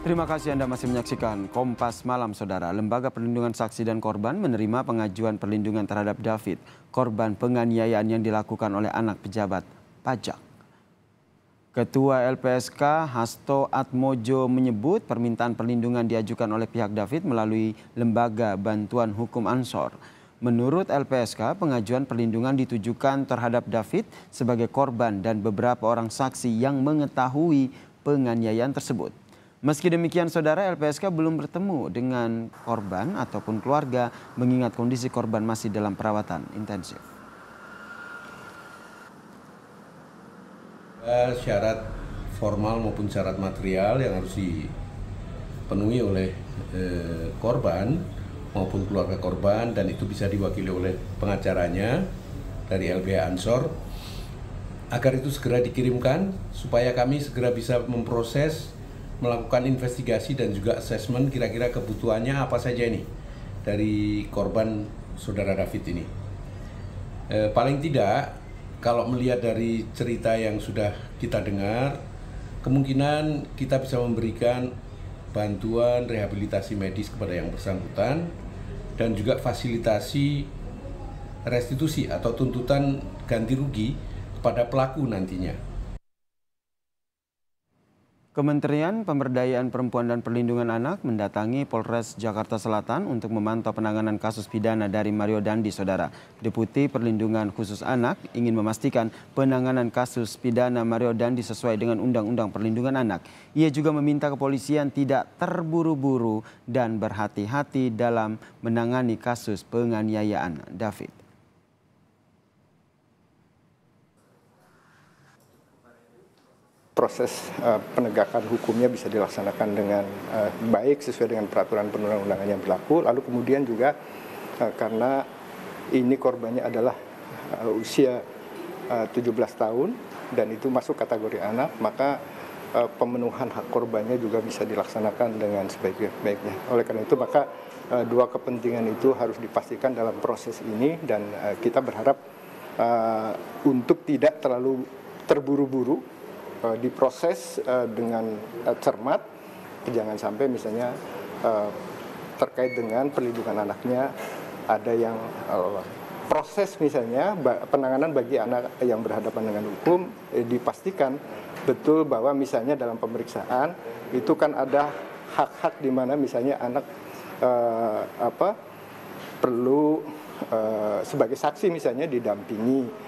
Terima kasih Anda masih menyaksikan Kompas Malam, Saudara. Lembaga Perlindungan Saksi dan Korban menerima pengajuan perlindungan terhadap David, korban penganiayaan yang dilakukan oleh anak pejabat pajak. Ketua LPSK Hasto Atmojo menyebut permintaan perlindungan diajukan oleh pihak David melalui Lembaga Bantuan Hukum Ansor. Menurut LPSK, pengajuan perlindungan ditujukan terhadap David sebagai korban dan beberapa orang saksi yang mengetahui penganiayaan tersebut. Meski demikian, Saudara, LPSK belum bertemu dengan korban ataupun keluarga mengingat kondisi korban masih dalam perawatan intensif. Syarat formal maupun syarat material yang harus dipenuhi oleh korban maupun keluarga korban, dan itu bisa diwakili oleh pengacaranya dari LBH Ansor, agar itu segera dikirimkan supaya kami segera bisa memproses, melakukan investigasi dan juga asesmen kira-kira kebutuhannya apa saja ini dari korban saudara David ini. Paling tidak, kalau melihat dari cerita yang sudah kita dengar, kemungkinan kita bisa memberikan bantuan rehabilitasi medis kepada yang bersangkutan dan juga fasilitasi restitusi atau tuntutan ganti rugi kepada pelaku nantinya. Kementerian Pemberdayaan Perempuan dan Perlindungan Anak mendatangi Polres Jakarta Selatan untuk memantau penanganan kasus pidana dari Mario Dandi, Saudara. Deputi Perlindungan Khusus Anak ingin memastikan penanganan kasus pidana Mario Dandi sesuai dengan Undang-Undang Perlindungan Anak. Ia juga meminta kepolisian tidak terburu-buru dan berhati-hati dalam menangani kasus penganiayaan David. Proses penegakan hukumnya bisa dilaksanakan dengan baik sesuai dengan peraturan perundang-undangan yang berlaku. Lalu kemudian juga karena ini korbannya adalah usia 17 tahun dan itu masuk kategori anak, maka pemenuhan hak korbannya juga bisa dilaksanakan dengan sebaik-baiknya. Oleh karena itu maka dua kepentingan itu harus dipastikan dalam proses ini, dan kita berharap untuk tidak terlalu terburu-buru diproses dengan cermat, jangan sampai misalnya terkait dengan perlindungan anaknya ada yang proses misalnya penanganan bagi anak yang berhadapan dengan hukum dipastikan betul bahwa misalnya dalam pemeriksaan itu kan ada hak-hak di mana misalnya anak perlu sebagai saksi misalnya didampingi